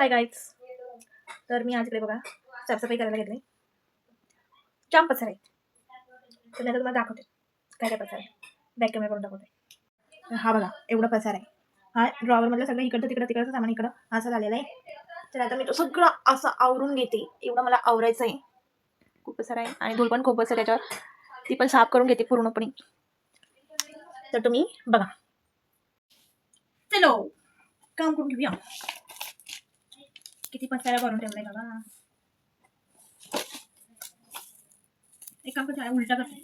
Hi guys. तर मी आज इकडे बघा साफसफाई करायला घेतली. जाम पसार आहे. तर मी तुम्हाला दाखवते काय काय पसार आहे. बॅक कॅमेरा करून दाखवते. हा बघा एवढा पसार आहे. हा ड्रॉवरमधलं सगळं इकडचं तिकडचं सामान इकडं असं झालेलं आहे. तर आता मी तो सगळं असं आवरून घेते. एवढं मला आवरायचं आहे. खूप पसार आहे आणि धूळ पण खूप आहे त्याच्यावर. ती पण साफ करून घेते पूर्णपणे. तर तुम्ही बघा. चलो काम करून घेऊया. किती पसारा करून ठेवलाय बाबा. एक काम करते उलटा करते.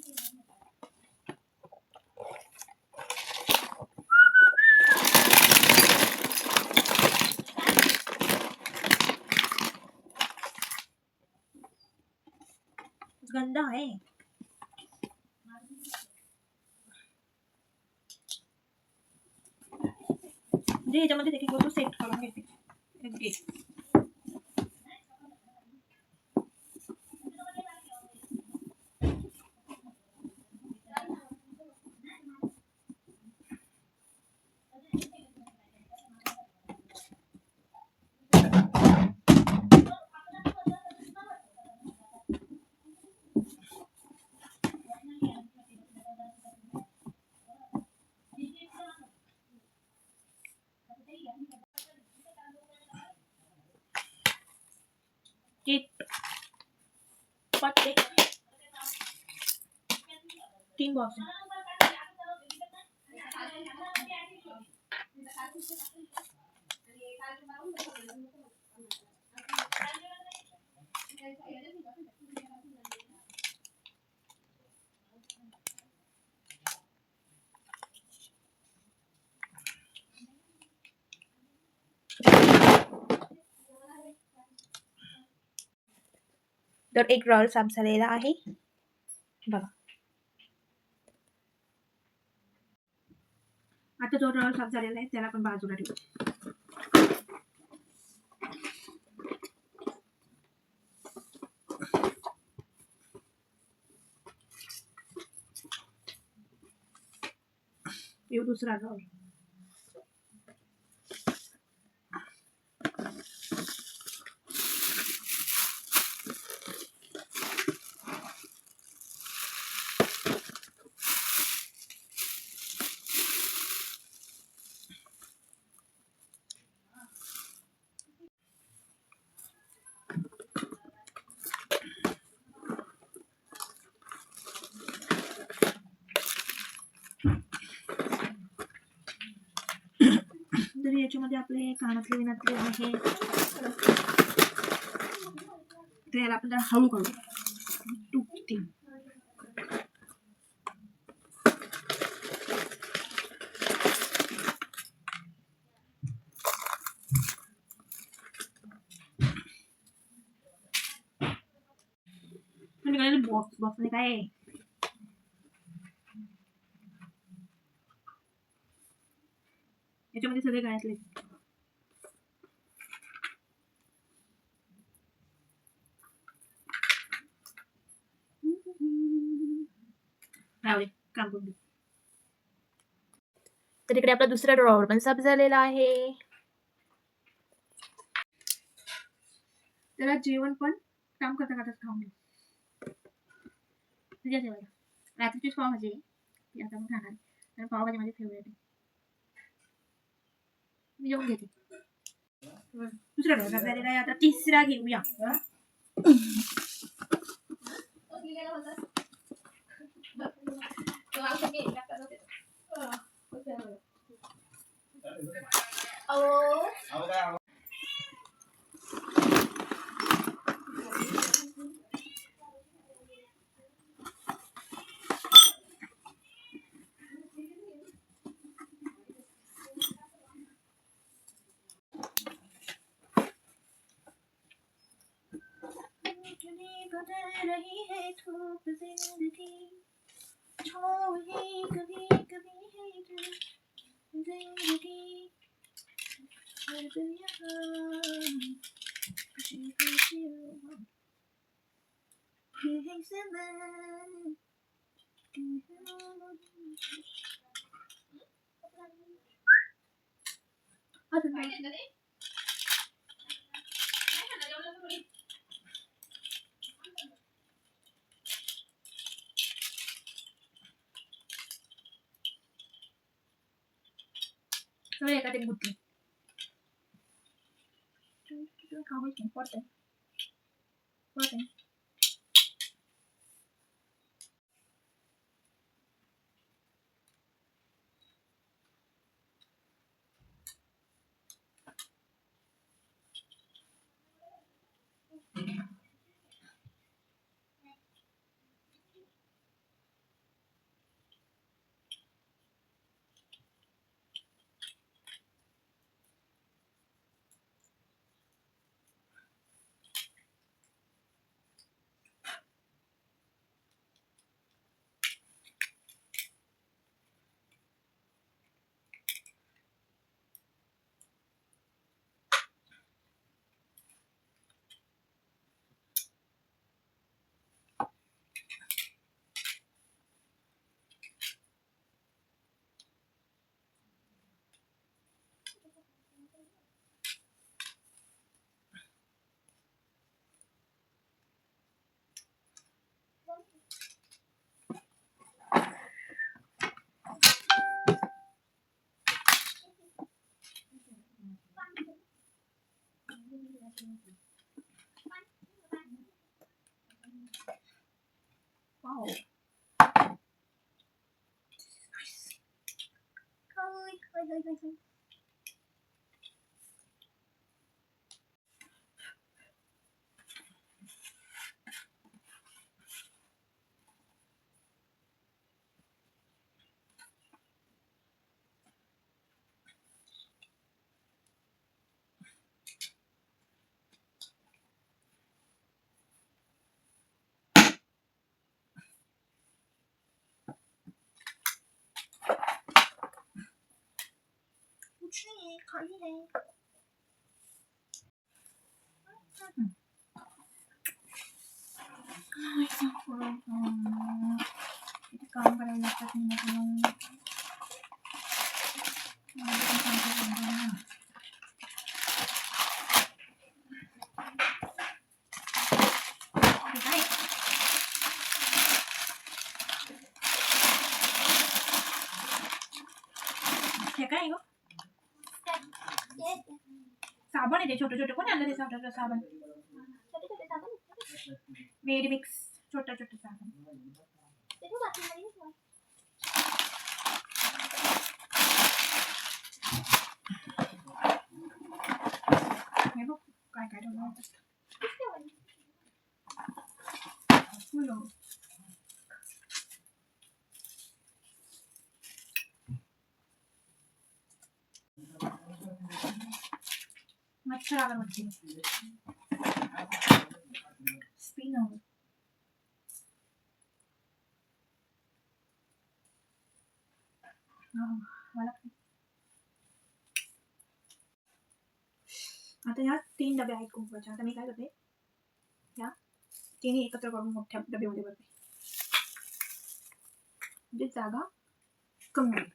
गंदा आहे. म्हणजे ह्याच्यामध्ये एक वस्तू सेट करून घेते. किट पत्ते 3 बॉक्स तर एक ड्रॉवर साफ झालेला आहे बघा. आता जो ड्रॉवर साफ झालेला आहे त्याला आपण बाजूला ठेवू. येऊ दुसरा ड्रॉवर. तर याच्यामध्ये आपले कानातले विनातले आहे. तर याला आपण हळू करू तुटते. बॉक्स बॉक्सने काय याच्यामध्ये सगळे गायतले. काम करून तर इकडे आपला दुसरा ड्रॉवर पण साफ झालेला आहे. त्याला जेवण पण काम करता करताच खाऊन घे. तुझ्या जेवायला रात्रीचीच पावभाजी ती आता मी खाणार कारण पावभाजी माझी फेवरेट आहे. मी जेवून घेते. दुसरा ड्रॉवर झालेला आहे. आता तिसरा घेऊया. बदल रही है धूप जिंदगी छो ही कभी कभी है जिंदगी हर दुनिया खुशी खुशी है समय सगळे एकात एक गुंतले. खाऊ पडतंय पडतंय. Wow. Hi. कुछ नहीं है, खाली है. किती काम करायला लागतात मला. हे काय गं? साबण आहे ते छोटे छोटे. कोणी आणलं ते छोटं साबण? मेड मिक्स छोटा छोटा साबण. हे बघ काय काय ठेवलं. मच्छर अगरबत्ती स्पिनर. मला आता ह्या 3 डबे आहेत कुंकवाच्या. आता मी काय करते, ह्या तिन्ही एकत्र करून मोठ्या डब्यामध्ये भरते, म्हणजे जागा कमी होईल.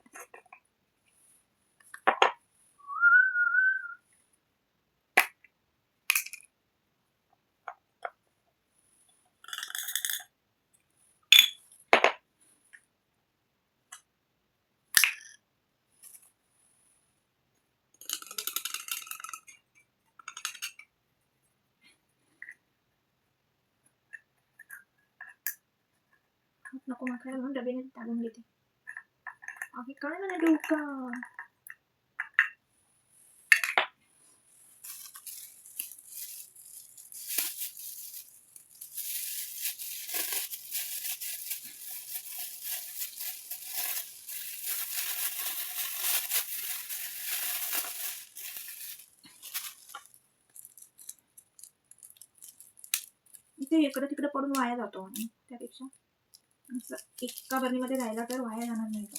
नको माखायला म्हणून डबे टाकून घेते. अगे काय मला डोका. इथे इकडे तिकडे पडून वाया जातो आणि त्यापेक्षा एका बरणीमध्ये राहिला तर वाया जाणार नाही तो.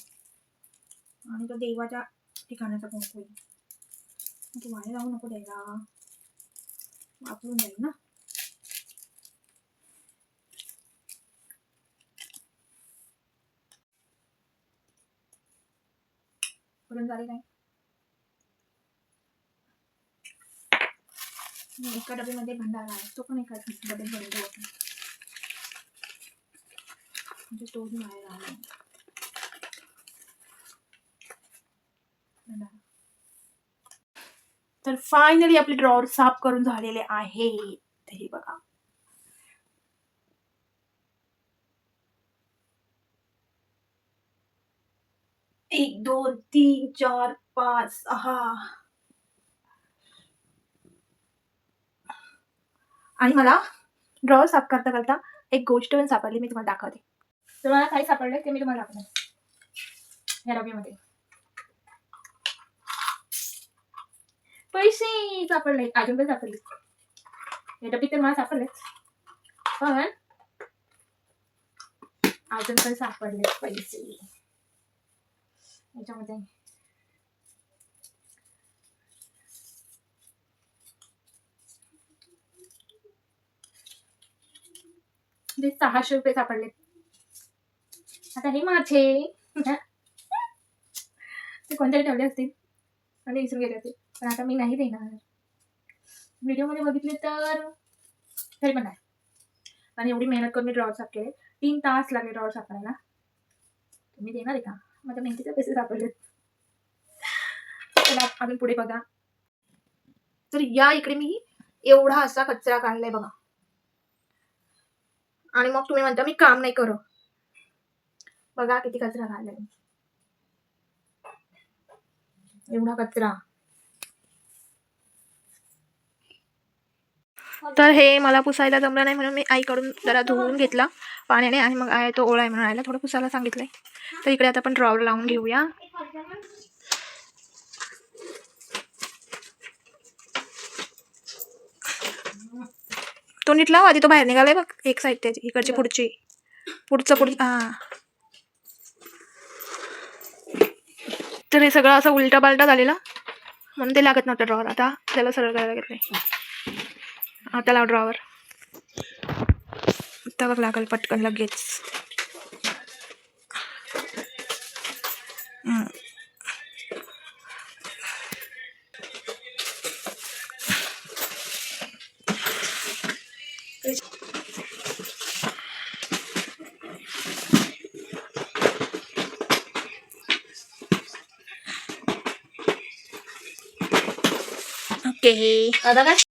आणि तो देवाच्या ठिकाणाचा कुंकू आहे, तो वाया जाऊ नको द्यायला, वापरून जाईल ना. करून झाले काय. एका डब्यामध्ये भंडारा आहे, तो पण एका डब्यात भरून देऊ आपण, म्हणजे तोही वाया राहिला भंडारा. तर फायनली आपले ड्रॉवर साफ करून झालेले आहेत. हे बघा. एक 2 3 4 5 6. आणि मला ड्रॉवर साफ करता करता एक गोष्ट पण सापडली, मी तुम्हाला दाखवते. तर मला काही सापडले ते मी तुम्हाला दाखवते. या डब्यामध्ये पैसे सापडले, अजून पण सापडले. या डब्यात तर मला सापडले, पण अजून पण सापडले पैसे याच्यामध्ये. ते 600 रुपये सापडले. आता हे माझे ते कोणतरी ठेवले असतील आणि विसरून गेले असतील, पण आता मी नाही देणार. व्हिडिओमध्ये बघितले तर तरी पण नाही. आणि एवढी मेहनत करून मी ड्रॉवर साफ केले, 3 तास लागले ड्रॉवर साफ करायला. तुम्ही देणार आहे का? माझ्या मेहनतीचे पैसे सापडले. चला अजून पुढे बघा. तर या इकडे मी एवढा असा कचरा काढलाय बघा. आणि मग तुम्ही म्हणता मी काम नाही करू. बघा किती कचरा काढलाय, एवढा कचरा. तर हे मला पुसायला जमलं नाही म्हणून मी आईकडून जरा धुवून घेतला पाण्याने, आणि मग आहे तो ओला आहे म्हणून आईला थोडं पुसायला सांगितलंय. तर इकडे आता आपण ड्रॉवर लावून घेऊया. तो नीट लावा, आधी तो बाहेर निघालाय बघ. एक साईड त्याची इकडची पुढचं हा. तर हे सगळं असं उलटा पालटा झालेला म्हणून ते लागत नव्हतं ड्रॉवर. आता त्याला सरळ करायला घेतलंय. आता लाव ड्रॉवर. आता बघ लागल पटकन लगेच. ओके. आता काय